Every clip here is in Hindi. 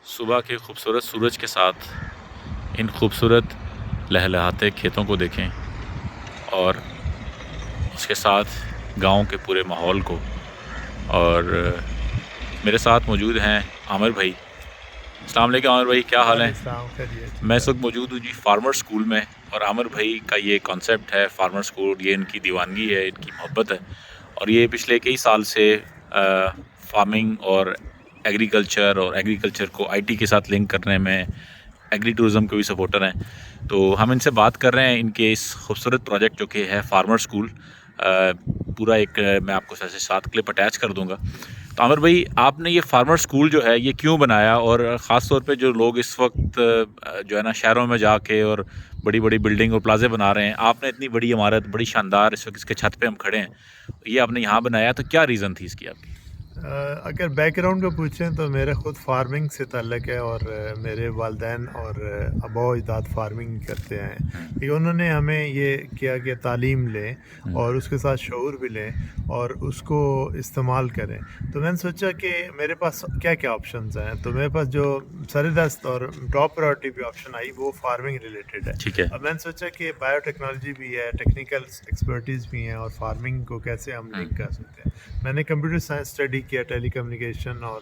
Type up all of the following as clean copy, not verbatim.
सुबह के खूबसूरत सूरज के साथ इन खूबसूरत लहलहाते खेतों को देखें और उसके साथ गांव के पूरे माहौल को। और मेरे साथ मौजूद हैं आमिर भाई। अस्सलाम वालेकुम आमिर भाई, क्या हाल हैं? वालेकुम खैरियत मैं ठीक इस है। वक्त मौजूद हूँ जी फार्मर स्कूल में। और आमिर भाई का ये कॉन्सेप्ट है फार्मर स्कूल, ये इनकी दीवानगी है, इनकी मोहब्बत है। और ये पिछले कई साल से फार्मिंग और एग्रीकल्चर को आईटी के साथ लिंक करने में एग्री टूरिज़्म के भी सपोर्टर हैं। तो हम इनसे बात कर रहे हैं इनके इस खूबसूरत प्रोजेक्ट जो कि है फार्मर स्कूल। पूरा एक मैं आपको ऐसे 7 क्लिप अटैच कर दूंगा। तो आमिर भाई, आपने ये फार्मर स्कूल जो है ये क्यों बनाया? और ख़ास तौर पे जो लोग इस वक्त जो है ना शहरों में जाके और बड़ी बड़ी बिल्डिंग और प्लाजे बना रहे हैं, आपने इतनी बड़ी इमारत, बड़ी शानदार, इस वक्त इसके छत पे हम खड़े हैं, ये आपने यहाँ बनाया, तो क्या रीज़न थी इसकी आपकी? अगर बैकग्राउंड को पूछें तो मेरा ख़ुद फार्मिंग से ताल्लुक़ है और मेरे वालदैन और आबा अजदाद फार्मिंग करते हैं। हम्म, कि उन्होंने हमें ये किया कि तालीम लें हम्म, और उसके साथ शऊर भी लें और उसको इस्तेमाल करें। तो मैंने सोचा कि मेरे पास क्या-क्या ऑप्शंस हैं, तो मेरे पास जो सरदस्त और टॉप प्रायोरिटी पे ऑप्शन आई वो फार्मिंग रिलेटेड है। ठीक है। अब मैंने सोचा कि बायोटेक्नोलॉजी भी है, टेक्निकल एक्सपर्टीज़ भी हैं और फार्मिंग को कैसे हम लिंक कर सकते हैं। मैंने कंप्यूटर साइंस स्टडी किया, टेलीकम्युनिकेशन और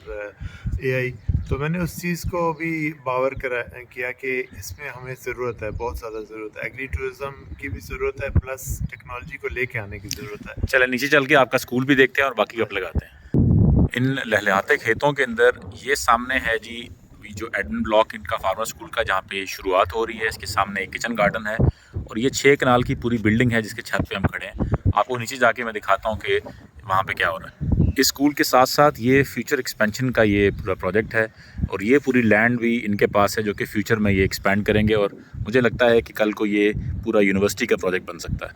एआई। तो मैंने उस चीज़ को भी बावर किया कि इसमें हमें ज़रूरत है, बहुत ज़्यादा ज़रूरत है। एग्री टूरिज़्म की भी ज़रूरत है, प्लस टेक्नोलॉजी को लेके आने की ज़रूरत है। चले नीचे चल के आपका स्कूल भी देखते हैं और बाकी गप लगाते हैं। इन लहलहाते खेतों के अंदर ये सामने है जी, अभी जो एडमिन ब्लॉक इनका फार्मर स्कूल का, जहाँ पे शुरुआत हो रही है, इसके सामने एक किचन गार्डन है। और ये 6 कनाल की पूरी बिल्डिंग है जिसके छत पे हम खड़े हैं। आपको नीचे जाके मैं दिखाता हूँ कि वहाँ पे क्या हो रहा है। इस स्कूल के साथ साथ ये फ्यूचर एक्सपेंशन का ये पूरा प्रोजेक्ट है। और ये पूरी लैंड भी इनके पास है जो कि फ्यूचर में ये एक्सपेंड करेंगे। और मुझे लगता है कि कल को ये पूरा यूनिवर्सिटी का प्रोजेक्ट बन सकता है।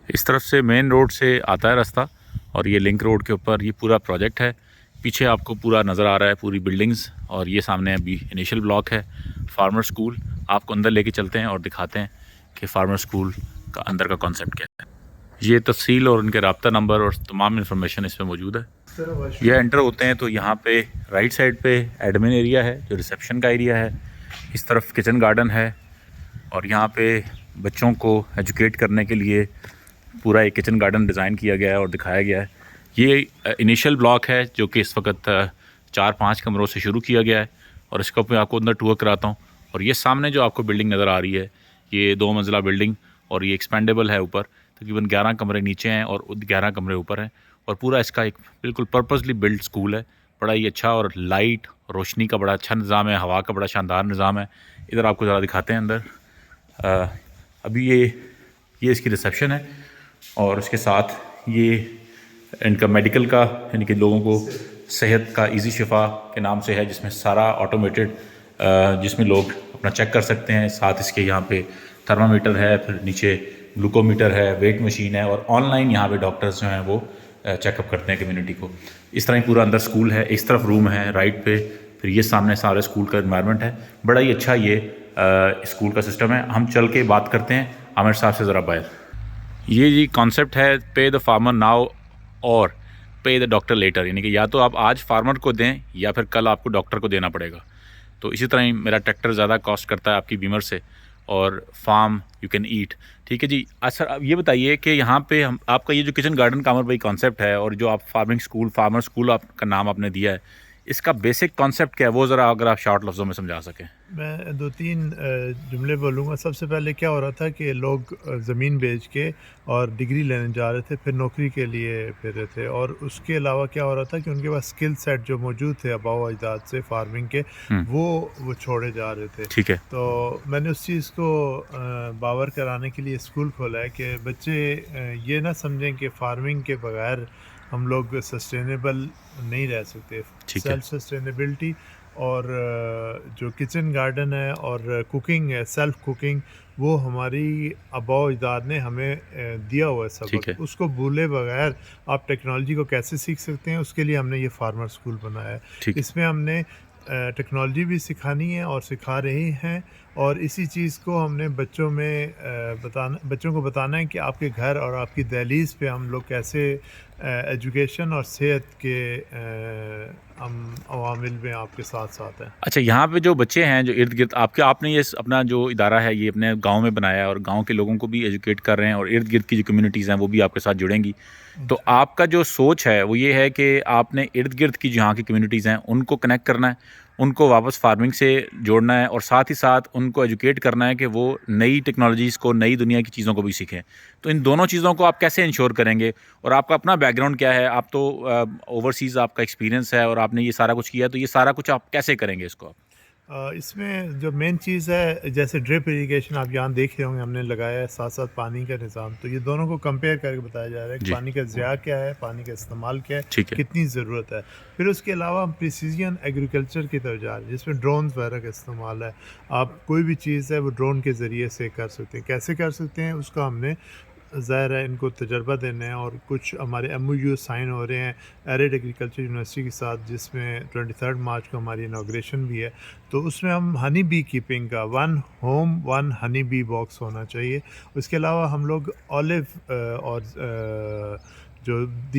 इस तरफ से मेन रोड से आता है रास्ता और ये लिंक रोड के ऊपर ये पूरा प्रोजेक्ट है। पीछे आपको पूरा नज़र आ रहा है, पूरी बिल्डिंग्स। और ये सामने अभी इनिशियल ब्लॉक है फार्मर स्कूल। आपको अंदर लेके चलते हैं और दिखाते हैं कि फार्मर स्कूल का अंदर का कॉन्सेप्ट क्या है। ये तफसील और उनके रब्ता नंबर और तमाम इन्फॉर्मेशन इसमें मौजूद है। सर ये वाशरूम। एंटर होते हैं तो यहाँ पे राइट साइड पे एडमिन एरिया है जो रिसेप्शन का एरिया है। इस तरफ किचन गार्डन है और यहाँ पे बच्चों को एजुकेट करने के लिए पूरा एक किचन गार्डन डिज़ाइन किया गया है और दिखाया गया है। ये इनिशियल ब्लॉक है जो कि इस वक्त 4-5 कमरों से शुरू किया गया है। और इसका मैं आपको अंदर टूर कराता हूँ। और ये सामने जो आपको बिल्डिंग नज़र आ रही है, ये 2 मंजिला बिल्डिंग और ये एक्सपेंडेबल है। ऊपर तकरीबन 11 कमरे नीचे हैं और 11 कमरे ऊपर हैं। और पूरा इसका एक बिल्कुल पर्पसली बिल्ड स्कूल है। बड़ा ही अच्छा, और लाइट रोशनी का बड़ा अच्छा निज़ाम है, हवा का बड़ा शानदार निज़ाम है। इधर आपको ज़रा दिखाते हैं अंदर। अ, अभी ये इसकी रिसेप्शन है। और उसके साथ ये इनका मेडिकल का, यानी कि लोगों को सेहत का इजी शिफा के नाम से है, जिसमें सारा ऑटोमेटेड, जिसमें लोग अपना चेक कर सकते हैं। साथ इसके यहाँ पे थर्मामीटर है, फिर नीचे ग्लूकोमीटर है, वेट मशीन है। और ऑनलाइन यहाँ पे डॉक्टर्स जो हैं वो चेकअप करते हैं कम्युनिटी को। इस तरह ही पूरा अंदर स्कूल है। इस तरफ रूम है राइट पे, फिर ये सामने सारे स्कूल का इन्वायरमेंट है। बड़ा ही अच्छा ये स्कूल का सिस्टम है। हम चल के बात करते हैं आमिर साहब से ज़रा बाहर। ये जी कॉन्सेप्ट है, पे द फार्मर नाउ और पे द डॉक्टर लेटर। यानी कि या तो आप आज फार्मर को दें या फिर कल आपको डॉक्टर को देना पड़ेगा। तो इसी तरह ही मेरा ट्रैक्टर ज़्यादा कॉस्ट करता है आपकी बीमर से, और फार्म यू कैन ईट। ठीक है जी। अच्छा, अब ये बताइए कि यहाँ पे हम आपका ये जो किचन गार्डन का अमर भाई कॉन्सेप्ट है, और जो आप फार्मर स्कूल आपका नाम आपने दिया है, इसका बेसिक कॉन्सेप्ट क्या है, वो ज़रा अगर आप शॉर्ट लफ्ज़ों में समझा सकें। मैं 2-3 जुमले बोलूँगा। सबसे पहले क्या हो रहा था कि लोग ज़मीन बेच के और डिग्री लेने जा रहे थे, फिर नौकरी के लिए फिर रहे थे, और उसके अलावा क्या हो रहा था कि उनके पास स्किल सेट जो मौजूद थे आबाओ अजदाद से फार्मिंग के, वो छोड़े जा रहे थे। ठीक है। तो मैंने उस चीज़ को बावर कराने के लिए स्कूल खोला है कि बच्चे ये ना समझें कि फार्मिंग के बगैर हम लोग सस्टेनेबल नहीं रह सकते। ठीक है। सेल्फ सस्टेनेबिलिटी और जो किचन गार्डन है और कुकिंग है, सेल्फ कुकिंग, वो हमारी आबाओ अजदाद ने हमें दिया हुआ है ठीक सबक। है। उसको भूले बगैर आप टेक्नोलॉजी को कैसे सीख सकते हैं, उसके लिए हमने ये फार्मर स्कूल बनाया है। ठीक है। इसमें हमने टेक्नोलॉजी भी सिखानी है और सिखा रहे हैं, और इसी चीज़ को हमने बच्चों में बच्चों को बताना है कि आपके घर और आपकी दहलीज पे हम लोग कैसे एजुकेशन और सेहत के हम अवामिल में आपके साथ साथ हैं। अच्छा, यहाँ पे जो बच्चे हैं, जो इर्द-गिर्द आपने ये अपना जो इदारा है, ये अपने गाँव में बनाया है और गाँव के लोगों को भी एजुकेट कर रहे हैं और इर्द-गिर्द की जो कम्युनिटीज़ हैं, वो भी आपके साथ जुड़ेंगी। तो इंशाल्लाह। आपका जो सोच है, वो ये है कि आपने इर्द-गिर्द की जहाँ की कम्युनिटीज़ हैं, उनको कनेक्ट करना है, उनको वापस फार्मिंग से जोड़ना है और साथ ही साथ उनको एजुकेट करना है कि वो नई टेक्नोलॉजीज़ को, नई दुनिया की चीज़ों को भी सीखें। तो इन दोनों चीज़ों को आप कैसे इंश्योर करेंगे? और आपका अपना बैकग्राउंड क्या है? आप तो ओवरसीज़ आपका एक्सपीरियंस है और आपने ये सारा कुछ किया, तो ये सारा कुछ आप कैसे करेंगे इसको आप? इसमें जो मेन चीज़ है, जैसे ड्रिप इरिगेशन आप यहाँ देख रहे होंगे हमने लगाया है, साथ साथ पानी का निज़ाम, तो ये दोनों को कंपेयर करके बताया जा रहा है कि जी, पानी का ज़िया क्या है, पानी का इस्तेमाल क्या है, ठीक है। कितनी ज़रूरत है। फिर उसके अलावा हम प्रिसीजन एग्रीकल्चर की तरफ जा रहे हैं, जिसमें ड्रोन वगैरह का इस्तेमाल है। आप कोई भी चीज़ है वो ड्रोन के ज़रिए से कर सकते हैं। कैसे कर सकते हैं उसका हमने ज़ाहिर है इनको तजर्बा देना है, और कुछ हमारे MOU साइन हो रहे हैं एरिड एग्रीकल्चर यूनिवर्सिटी के साथ, जिसमें 23 मार्च को हमारी इनाग्रेशन भी है। तो उसमें हम हनी बी कीपिंग का 1 होम 1 हनी बी बॉक्स होना चाहिए। उसके अलावा हम लोग ऑलिव और जो दी